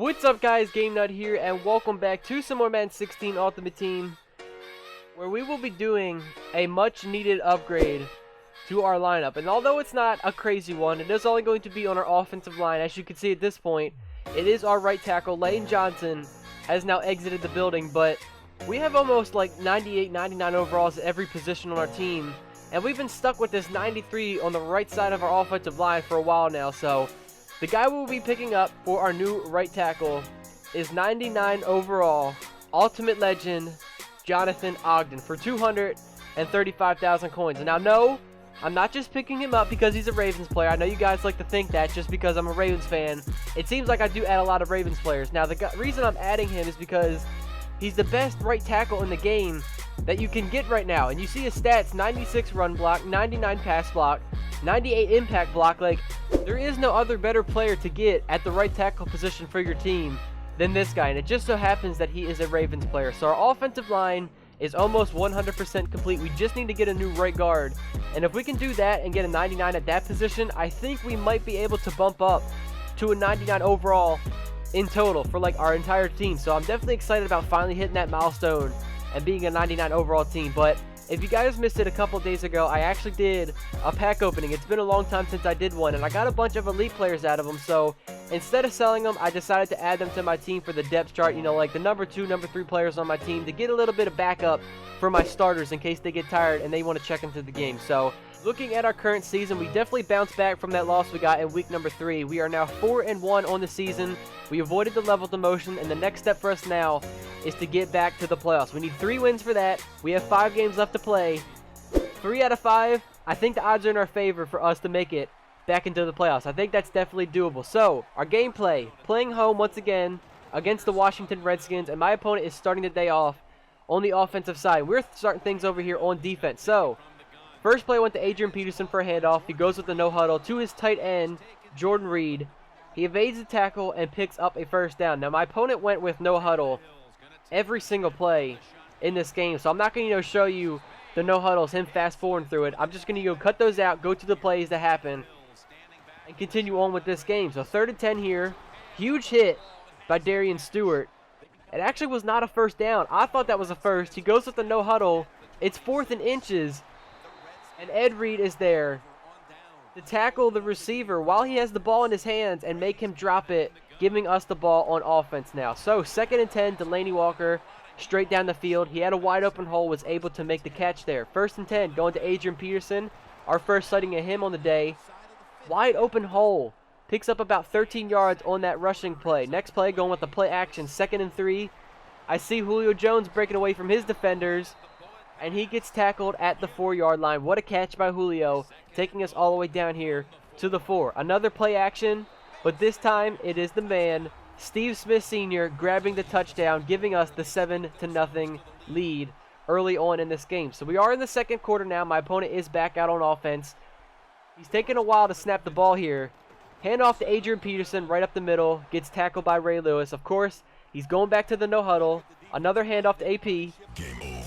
What's up guys, Game Nut here, and welcome back to some more Madden 16 Ultimate Team, where we will be doing a much needed upgrade to our lineup. And although it's not a crazy one, it is only going to be on our offensive line. As you can see at this point, it is our right tackle. Lane Johnson has now exited the building, but we have almost like 98, 99 overalls at every position on our team, and we've been stuck with this 93 on the right side of our offensive line for a while now. So the guy we'll be picking up for our new right tackle is 99 overall, Ultimate Legend, Jonathan Ogden for 235,000 coins. And now, no, I'm not just picking him up because he's a Ravens player. I know you guys like to think that just because I'm a Ravens fan. It seems like I do add a lot of Ravens players. Now, the reason I'm adding him is because he's the best right tackle in the game that you can get right now. And you see his stats: 96 run block, 99 pass block, 98 impact block. Like, there is no other better player to get at the right tackle position for your team than this guy, and it just so happens that he is a Ravens player. So our offensive line is almost 100% complete. We just need to get a new right guard, and if we can do that and get a 99 at that position, I think we might be able to bump up to a 99 overall in total for like our entire team. So I'm definitely excited about finally hitting that milestone and being a 99 overall team. But if you guys missed it a couple days ago, I actually did a pack opening. It's been a long time since I did one, and I got a bunch of elite players out of them. So instead of selling them, I decided to add them to my team for the depth chart. You know, like the number 2, number 3 players on my team, to get a little bit of backup for my starters in case they get tired and they want to check into the game. So looking at our current season, we definitely bounced back from that loss we got in week number 3. We are now 4-1 on the season. We avoided the level demotion, and the next step for us now is to get back to the playoffs. We need 3 wins for that. We have 5 games left to play. 3 out of 5, I think the odds are in our favor for us to make it back into the playoffs. I think that's definitely doable. So, our gameplay, playing home once again against the Washington Redskins, and my opponent is starting the day off on the offensive side. We're starting things over here on defense. So, first play went to Adrian Peterson for a handoff. He goes with the no huddle to his tight end, Jordan Reed. He evades the tackle and picks up a first down. Now, my opponent went with no huddle every single play in this game, so I'm not going to show you the no huddles, him fast forwarding through it. I'm just going to go cut those out, go to the plays that happen, and continue on with this game. So 3rd and 10 here. Huge hit by Darian Stewart. It actually was not a first down. I thought that was a first. He goes with the no huddle. It's 4th and inches, and Ed Reed is there to tackle the receiver while he has the ball in his hands and make him drop it, giving us the ball on offense now. So 2nd and 10, Delaney Walker straight down the field. He had a wide open hole, was able to make the catch there. 1st and 10, going to Adrian Peterson, our first sighting of him on the day. Wide open hole, picks up about 13 yards on that rushing play. Next play, going with the play action, 2nd and 3. I see Julio Jones breaking away from his defenders, and he gets tackled at the 4-yard line. What a catch by Julio, taking us all the way down here to the 4. Another play action, but this time it is the man, Steve Smith Sr., grabbing the touchdown, giving us the 7-0 lead early on in this game. So we are in the second quarter now. My opponent is back out on offense. He's taking a while to snap the ball here. Hand off to Adrian Peterson right up the middle. Gets tackled by Ray Lewis. Of course, he's going back to the no huddle. Another handoff to AP. Game over.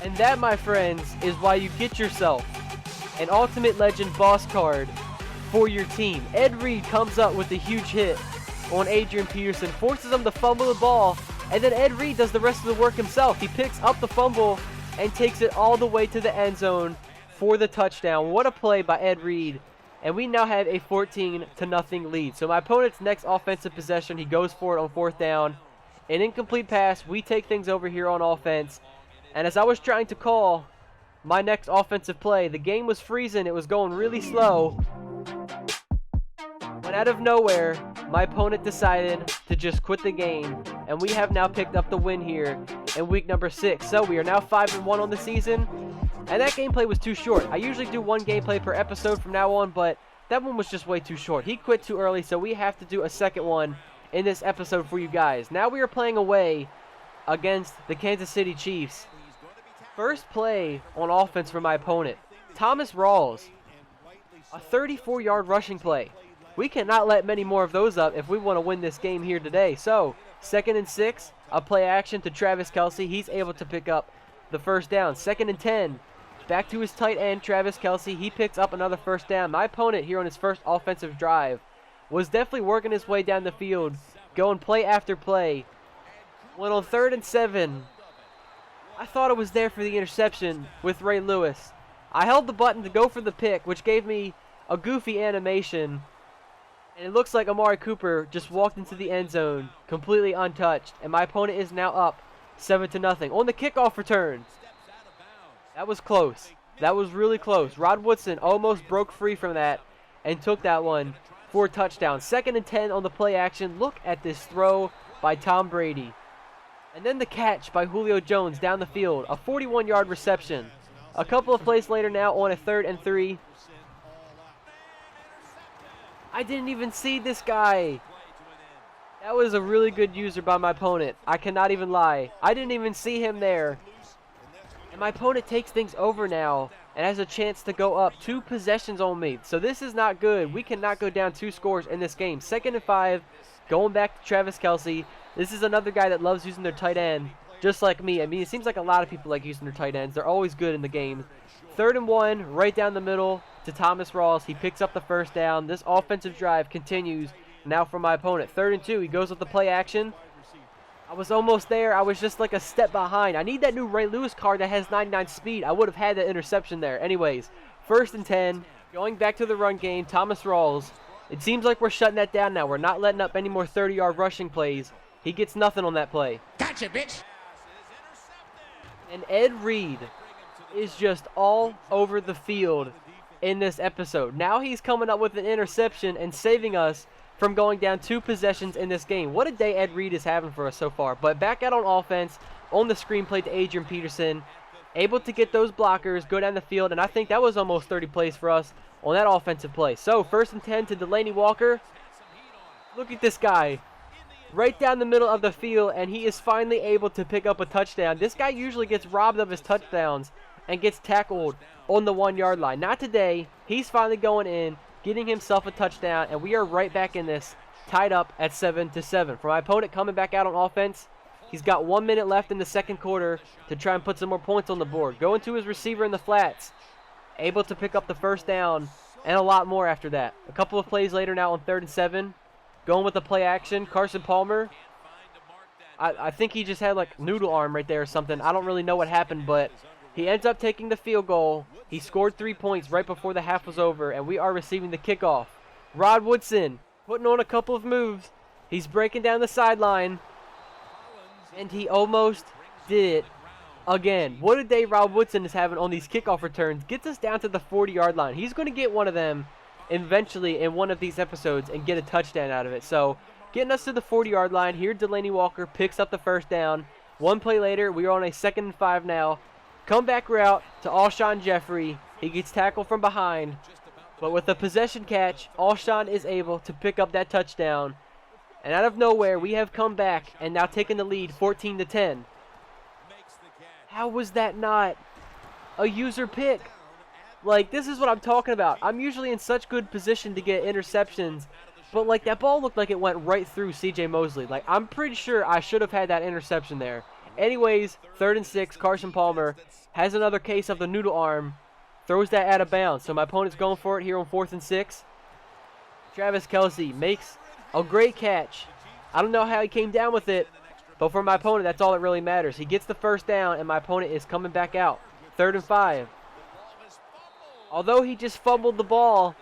And that, my friends, is why you get yourself an Ultimate Legend boss card for your team. Ed Reed comes up with a huge hit on Adrian Peterson, forces him to fumble the ball, and then Ed Reed does the rest of the work himself. He picks up the fumble and takes it all the way to the end zone for the touchdown. What a play by Ed Reed. And we now have a 14-0 lead. So my opponent's next offensive possession, he goes for it on 4th down. An incomplete pass. We take things over here on offense. And as I was trying to call my next offensive play, the game was freezing. It was going really slow. When out of nowhere, my opponent decided to just quit the game. And we have now picked up the win here in week number 6. So we are now 5-1 on the season. And that gameplay was too short. I usually do 1 gameplay per episode from now on, but that one was just way too short. He quit too early, so we have to do a second one in this episode for you guys. Now we are playing away against the Kansas City Chiefs. First play on offense for my opponent, Thomas Rawls. A 34-yard rushing play. We cannot let many more of those up if we want to win this game here today. So, 2nd and 6, a play action to Travis Kelce. He's able to pick up the first down. 2nd and 10. Back to his tight end, Travis Kelce. He picks up another first down. My opponent here on his first offensive drive was definitely working his way down the field, going play after play. When on 3rd and 7, I thought it was there for the interception with Ray Lewis. I held the button to go for the pick, which gave me a goofy animation. And it looks like Amari Cooper just walked into the end zone completely untouched. And my opponent is now up 7-0 on the kickoff return. That was close. That was really close. Rod Woodson almost broke free from that and took that one for a touchdown. 2nd and 10 on the play action. Look at this throw by Tom Brady. And then the catch by Julio Jones down the field. A 41-yard reception. A couple of plays later now on a 3rd and 3. I didn't even see this guy. That was a really good user by my opponent. I cannot even lie. I didn't even see him there. And my opponent takes things over now and has a chance to go up 2 possessions on me. So this is not good. We cannot go down 2 scores in this game. 2nd and 5. Going back to Travis Kelce. This is another guy that loves using their tight end, just like me. I mean, it seems like a lot of people like using their tight ends. They're always good in the game. 3rd and 1, right down the middle to Thomas Rawls. He picks up the first down. This offensive drive continues now for my opponent. 3rd and 2, he goes with the play action. I was almost there. I was just like a step behind. I need that new Ray Lewis card that has 99 speed. I would have had that interception there. Anyways, 1st and 10, going back to the run game, Thomas Rawls. It seems like we're shutting that down now. We're not letting up any more 30-yard rushing plays. He gets nothing on that play. Gotcha, bitch. And Ed Reed is just all over the field in this episode. Now he's coming up with an interception and saving us from going down 2 possessions in this game. What a day Ed Reed is having for us so far. But back out on offense, on the screenplay to Adrian Peterson. Able to get those blockers, go down the field, and I think that was almost 30 plays for us on that offensive play. So, 1st and 10 to Delaney Walker. Look at this guy. Right down the middle of the field, and he is finally able to pick up a touchdown. This guy usually gets robbed of his touchdowns and gets tackled on the 1-yard line. Not today. He's finally going in, getting himself a touchdown, and we are right back in this, tied up at 7-7. For my opponent coming back out on offense, he's got 1 minute left in the 2nd quarter to try and put some more points on the board. Going to his receiver in the flats, able to pick up the first down, and a lot more after that. A couple of plays later now on 3rd and 7. Going with the play action, Carson Palmer. I think he just had like noodle arm right there or something. I don't really know what happened, but he ends up taking the field goal. He scored 3 points right before the half was over, and we are receiving the kickoff. Rod Woodson putting on a couple of moves. He's breaking down the sideline, and he almost did it again. What a day Rod Woodson is having on these kickoff returns. Gets us down to the 40-yard line. He's going to get one of them eventually in one of these episodes and get a touchdown out of it. So getting us to the 40-yard line here, Delaney Walker picks up the first down. 1 play later, we are on a 2nd and 5 now. Comeback route to Alshon Jeffrey. He gets tackled from behind, but with a possession catch, Alshon is able to pick up that touchdown. And out of nowhere, we have come back and now taken the lead 14-10. How was that not a user pick? Like, this is what I'm talking about. I'm usually in such good position to get interceptions, but, like, that ball looked like it went right through C.J. Mosley. Like, I'm pretty sure I should have had that interception there. Anyways, 3rd and 6, Carson Palmer has another case of the noodle arm, throws that out of bounds. So my opponent's going for it here on 4th and 6. Travis Kelce makes a great catch. I don't know how he came down with it, but for my opponent, that's all that really matters. He gets the first down, and my opponent is coming back out. 3rd and 5. Although he just fumbled the ball,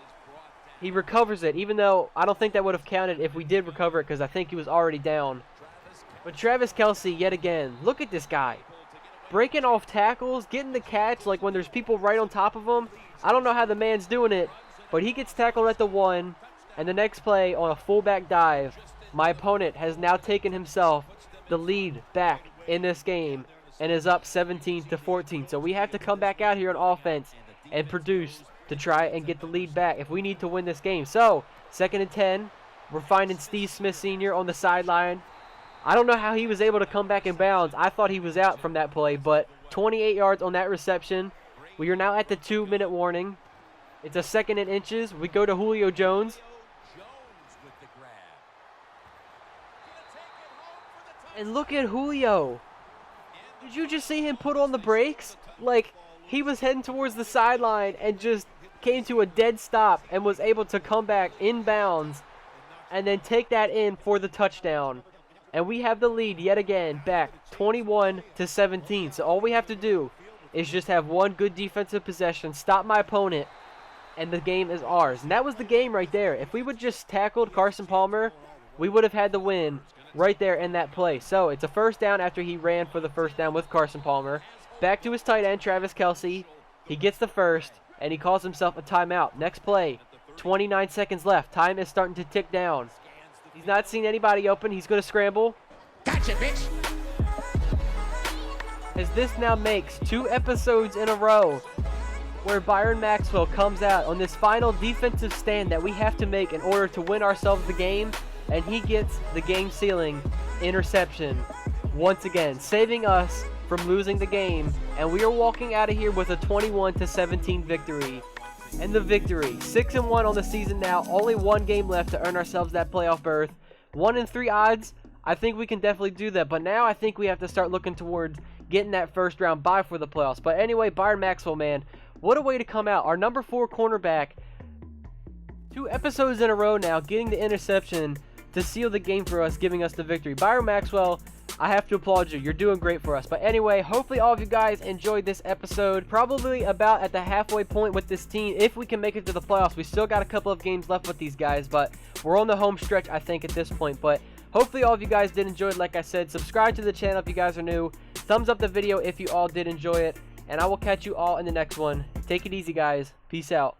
he recovers it, even though I don't think that would have counted if we did recover it because I think he was already down. But Travis Kelce, yet again, look at this guy. Breaking off tackles, getting the catch, like when there's people right on top of him. I don't know how the man's doing it, but he gets tackled at the 1, and the next play on a fullback dive, my opponent has now taken himself the lead back in this game and is up 17-14. So we have to come back out here on offense and produce to try and get the lead back if we need to win this game. So, 2nd and 10. We're finding Steve Smith Sr. on the sideline. I don't know how he was able to come back in bounds. I thought he was out from that play, but 28 yards on that reception. We are now at the 2-minute warning. It's a 2nd and inches. We go to Julio Jones. And look at Julio. Did you just see him put on the brakes? Like, he was heading towards the sideline and just came to a dead stop and was able to come back inbounds and then take that in for the touchdown. And we have the lead yet again, back 21-17. So all we have to do is just have one good defensive possession, stop my opponent, and the game is ours. And that was the game right there. If we would just tackled Carson Palmer, we would have had the win right there in that play. So it's a first down after he ran for the first down with Carson Palmer. Back to his tight end, Travis Kelce. He gets the first, and he calls himself a timeout. Next play, 29 seconds left. Time is starting to tick down. He's not seeing anybody open. He's going to scramble. Gotcha, bitch. As this now makes 2 episodes in a row where Byron Maxwell comes out on this final defensive stand that we have to make in order to win ourselves the game, and he gets the game-sealing interception once again, saving us from losing the game, and we are walking out of here with a 21-17 victory. And the victory, 6-1 on the season now, only 1 game left to earn ourselves that playoff berth. 1-3 odds, I think we can definitely do that, but now I think we have to start looking towards getting that first round bye for the playoffs. But anyway, Byron Maxwell, man, what a way to come out. Our number 4 cornerback, 2 episodes in a row now, getting the interception to seal the game for us, giving us the victory. Byron Maxwell, I have to applaud you. You're doing great for us. But anyway, hopefully all of you guys enjoyed this episode. Probably about at the halfway point with this team. If we can make it to the playoffs, we still got a couple of games left with these guys, but we're on the home stretch, I think, at this point. But hopefully all of you guys did enjoy it. Like I said, subscribe to the channel if you guys are new. Thumbs up the video if you all did enjoy it. And I will catch you all in the next one. Take it easy, guys. Peace out.